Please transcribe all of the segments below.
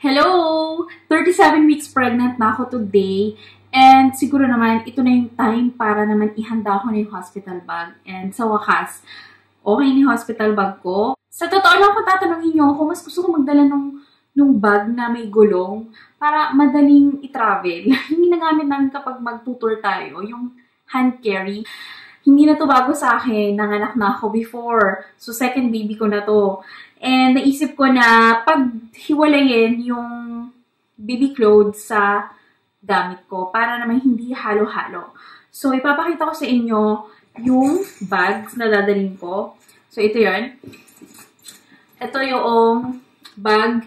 Hello! 37 weeks pregnant na ako today. And siguro naman, ito na yung time para naman ihanda ko na yung hospital bag. And sa wakas, okay na yung hospital bag ko. Sa totoo lang kung tatanungin nyo ako, mas gusto ko magdala nung bag na may gulong para madaling i-travel. Yung ginagamit namin kapag mag-tutor tayo, yung hand carry. Hindi na to bago sa akin. Nanganak na ako before. So, second baby ko na to. And naisip ko na paghiwalayin yung baby clothes sa gamit ko para naman hindi halo-halo. So, ipapakita ko sa inyo yung bags na dadalhin ko. So, ito yun. Ito yung bag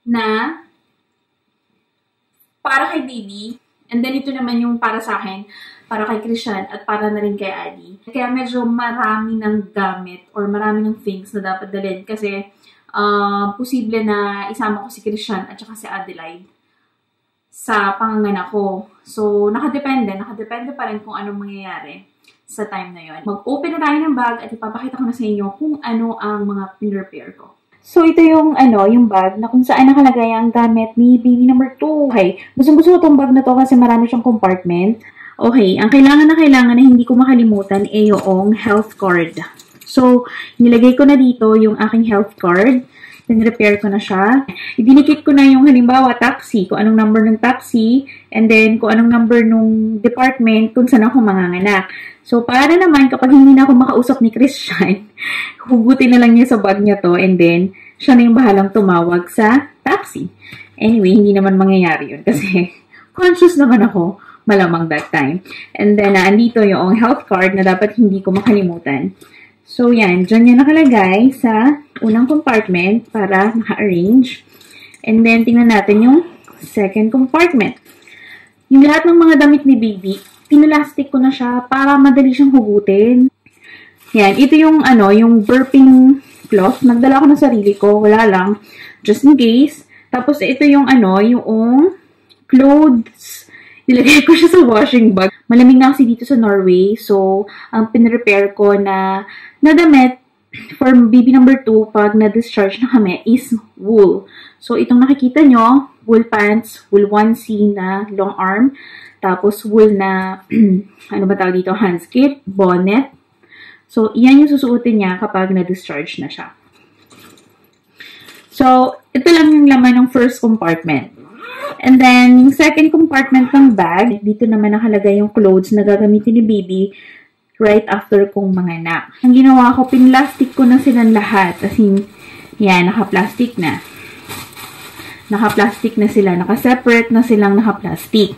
na para kay baby. And then, ito naman yung para sa akin, para kay Christian, at para na rin kay Adi. Kaya medyo marami ng gamit or marami ng things na dapat dalhin kasi posible na isama ko si Christian at saka si Adelaide sa panganganak ko. So, nakadepende pa rin kung anong mangyayari sa time na yun. Mag-open na tayo ng bag at ipapakita ko na sa inyo kung ano ang mga pin-repair ko. So, ito yung, yung bag na kung saan nakalagay ang gamit ni baby number 2. Okay, gusto ko itong bag na to kasi marami siyang compartment. Okay, ang kailangan na hindi ko makalimutan ay yung health card. So, nilagay ko na dito yung aking health card. Then-repair ko na siya. Idinikit ko na yung halimbawa taxi, kung anong number ng taxi, and then kung anong number ng department kung saan ako manganganak. So, para naman kapag hindi na ako makausap ni Christian, hugutin na lang niya sa bag niya to, and then siya na yung bahalang tumawag sa taxi. Anyway, hindi naman mangyayari yun kasi conscious naman ako malamang that time. And then, andito yung health card na dapat hindi ko makalimutan. So, yan. Diyan yan nakalagay sa unang compartment para naka-arrange. And then, tingnan natin yung second compartment. Yung lahat ng mga damit ni baby, pinalastic ko na siya para madali siyang hugutin. Yan. Ito yung, yung burping cloth. Nagdala ko ng sarili ko. Wala lang. Just in case. Tapos, ito yung, yung clothes. Nilagay ko siya sa washing bag. Malamig na kasi dito sa Norway. So, ang pinrepair ko na damit for baby number 2 pag na-discharge na kami is wool. So, itong nakikita nyo, wool pants, wool onesie na long arm, tapos wool na, ano ba tawag dito, handskip, bonnet. So, iyan yung susuotin niya kapag na-discharge na siya. So, ito lang yung laman ng first compartment. And then, yung second compartment ng bag, dito naman nakalagay yung clothes na gagamitin ni baby right after kong manganak. Ang ginawa ko, pinlastic ko na silang lahat. As in, yan, naka-plastic na. Naka-plastic na sila. Naka-separate na silang naka-plastic.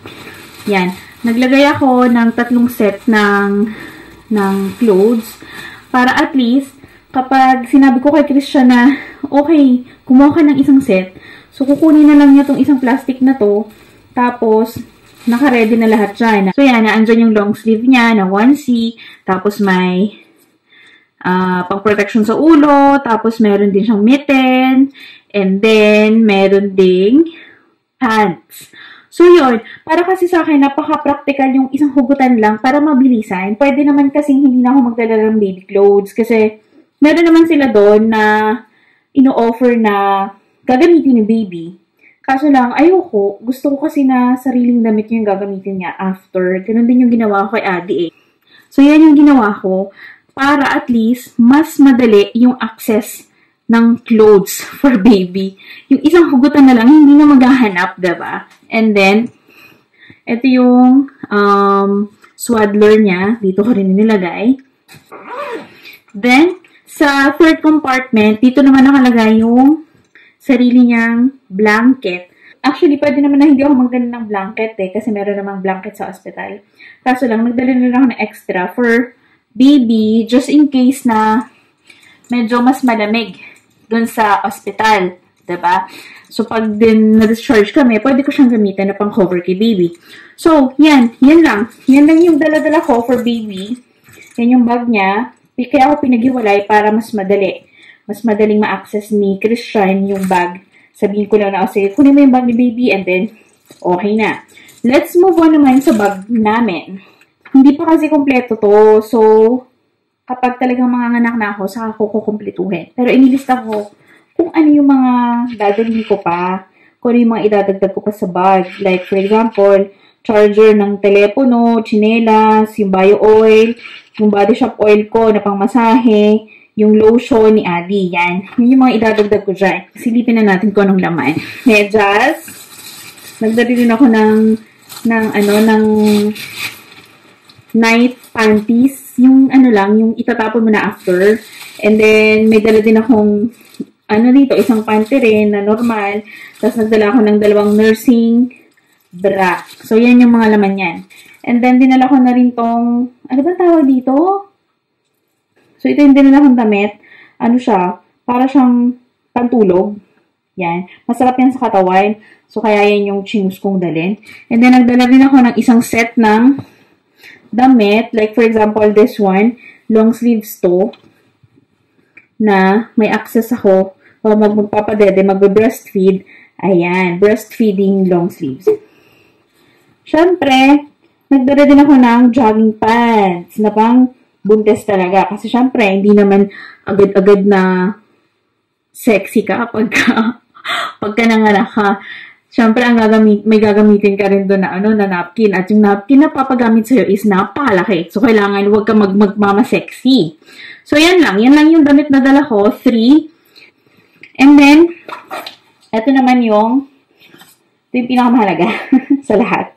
Yan. Naglagay ako ng 3 set ng clothes para at least, kapag sinabi ko kay Christian na, okay, kumuha ka ng isang set, so, kukunin na lang niya itong isang plastic na to. Tapos, naka-ready na lahat dyan. So, yan. Andyan yung long sleeve niya na onesie. Tapos, may pang-protection sa ulo. Tapos, meron din siyang mitten. And then, meron ding pants. So, yun. Para kasi sa akin, napaka-practical yung isang hugutan lang para mabilisan. Pwede naman kasing hindi na ako magdala ng baby clothes. Kasi, meron naman sila doon na ino-offer na gagamitin ni baby. Kaso lang, ayoko. Gusto ko kasi na sariling damit yung gagamitin niya after. Ganun din yung ginawa ko kay Adi eh. So, yan yung ginawa ko para at least mas madali yung access ng clothes for baby. Yung isang hugutan na lang, hindi na maghahanap, diba? And then, ito yung swaddler niya. Dito ko rin nilagay. Then, sa third compartment, dito naman nakalagay yung sarili niyang blanket. Actually, pwede naman na hindi ako magdala ng blanket eh, kasi meron namang blanket sa hospital. Kaso lang, nagdala na lang ako ng extra for baby, just in case na medyo mas malamig dun sa hospital. Diba? So, pag din na-discharge kami, pwede ko siyang gamitin na pang-cover kay baby. So, yan. Yan lang. Yan lang yung dala-dala ko for baby. Yan yung bag niya. Kaya ako pinaghiwalay para mas madali. Mas madaling ma-access ni Christian yung bag. Sabihin ko lang na kasi, kunin mo yung bag ni baby and then, okay na. Let's move on naman sa bag namin. Hindi pa kasi kompleto to. So, kapag talagang manganganak na ako, saka ko kukumpletuhin. Pero inilista ko kung ano yung mga dadalhin ko pa. kung ano yung mga idadagdag ko pa sa bag. Like, for example, charger ng telepono, chinelas, yung bio oil, yung body shop oil ko na pangmasahe, yung lotion ni Adi. Yan. Yun yung mga idadagdag ko dyan. Silipin na natin kung anong laman. Medyas. Nagdali din ako ng night panties. Yung yung itatapon mo na after. And then, may dala din akong dito, isang panty rin na normal. Tapos nagdala ako ng 2 nursing bra. So, yan yung mga laman yan. And then, dinala ko na rin tong, ano ba tawag dito? So, ito yung dinala kong damit. Ano siya? Para siyang pantulog. Yan. Masarap yan sa katawan. So, kaya yan yung chinus kong dalhin. And then, nagdala din ako ng isang set ng damit. Like, for example, this one. Long sleeves to. Na may access ako. Pag magpapadede, magbe-breastfeed. Ayan. Breastfeeding long sleeves. Siyempre, nagdala din ako ng jogging pants. Na pang buntes talaga. Kasi syempre, hindi naman agad-agad na sexy ka pagka nanganak ka. Syempre, may gagamitin ka rin doon na napkin. At yung napkin na papagamit sa'yo is napalaki. So, kailangan huwag ka magmama-sexy. So, yan lang. Yan lang yung damit na dala ko. 3. And then, ito naman ito yung pinakamahalaga sa lahat.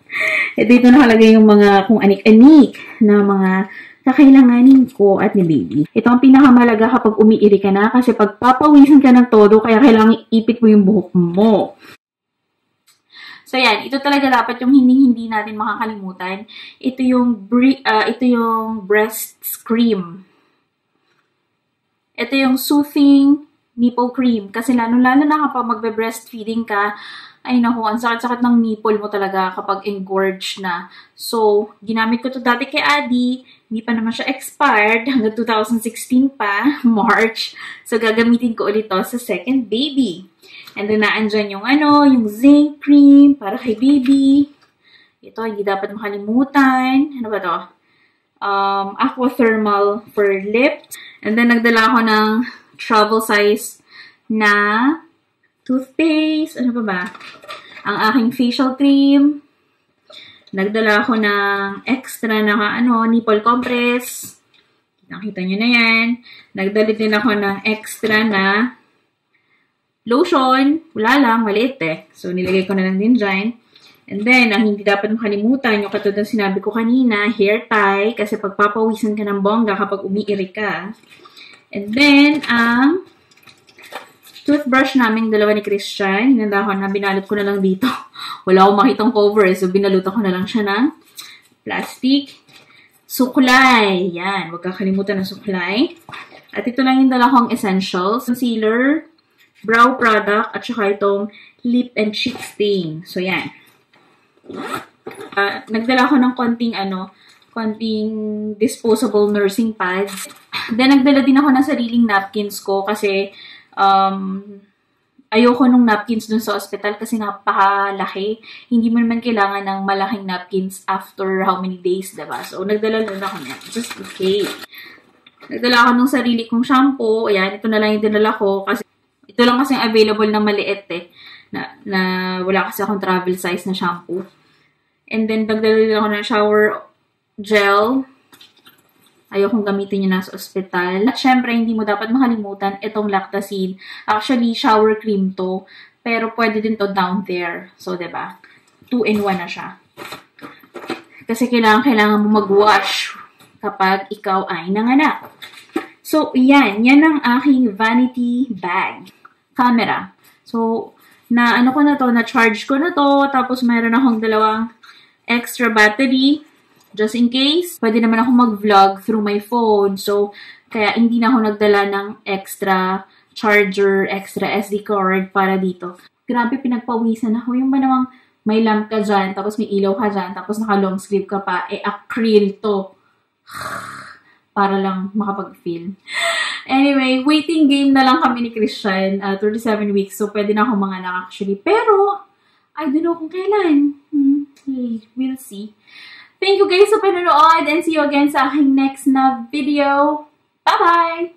Dito nakalagay yung mga kung anik-anik na mga kakailanganin ko at ni baby. Ito ang pinakamalaga kapag umiiri ka na kasi pag papawisan ka ng todo, kaya kailangan ipit mo yung buhok mo. So, yan. Ito talaga dapat yung hindi natin makakalimutan. Ito yung breast cream. Ito yung soothing nipple cream. Kasi lalo na kapag magbe-breastfeeding ka, ay naku, ang sakit-sakit ng nipple mo talaga kapag engorged na. So, ginamit ko to dati kay Adi. Hindi pa naman siya expired. Hanggang 2016 pa, March. So, gagamitin ko ulit to sa second baby. And then, naandyan yung yung zinc cream para kay baby. Ito, hindi dapat makalimutan. Ano ba to? Aquathermal for lips. And then, nagdala ako ng travel size na toothpaste. Ano pa ba? Ang aking facial cream. Nagdala ako ng extra na nipple compress. Nakita nyo na yan. Nagdala din ako ng extra na lotion. Wala lang, maliit eh. So, nilagay ko na lang din dyan. And then, ang hindi dapat makalimutan, yung katulad ng sinabi ko kanina, hair tie. Kasi pagpapawisan ka ng bongga kapag umiiri ka. And then, ang toothbrush namin, dalawa ni Christian. Hinanda ko na, binalot ko na lang dito. Wala akong makitang cover, so binalutan ko na lang siya ng plastic. Suklay. Yan, huwag kakalimutan ng suklay. At ito lang yung dala kong essentials. Concealer, brow product, at saka itong lip and cheek stain. So, yan. Nagdala ko ng konting disposable nursing pads. Then, nagdala din ako ng sariling napkins ko kasi ayoko nung napkins dun sa ospital kasi napakalaki. Hindi mo naman kailangan ng malaking napkins after how many days, diba? So, nagdala lang ako niya. Just in case. Nagdala ako ng sarili kong shampoo. Ayan, ito na lang yung dinala ko. Kasi ito lang kasi available na maliit eh. Na wala kasi akong travel size na shampoo. And then, nagdala din ako ng shower gel. Ayokong gamitin yun nasa ospital. At syempre, hindi mo dapat makalimutan itong Lactacid. Actually, shower cream to. Pero pwede din to down there. So, diba? 2-in-1 na siya. Kasi kailangan mo mag-wash kapag ikaw ay nanganak. So, yan. Yan ang aking vanity bag. Camera. So, ko na to, na-charge ko na to. Tapos, mayroon akong 2 extra battery. Just in case, pwede naman ako mag-vlog through my phone. So, kaya hindi na ako nagdala ng extra charger, extra SD card para dito. Grabe, pinagpawisan ako. Yung ba namang may lamp ka dyan, tapos may ilaw ka dyan, tapos naka-long sleeve ka pa, acryl to. Para lang makapag-film. Anyway, waiting game na lang kami ni Christian. 37 weeks, so pwede na ako manganak actually. Pero, I don't know kung kailan. We'll see. Thank you guys sa panonood and see you again sa aking next na video. Bye-bye!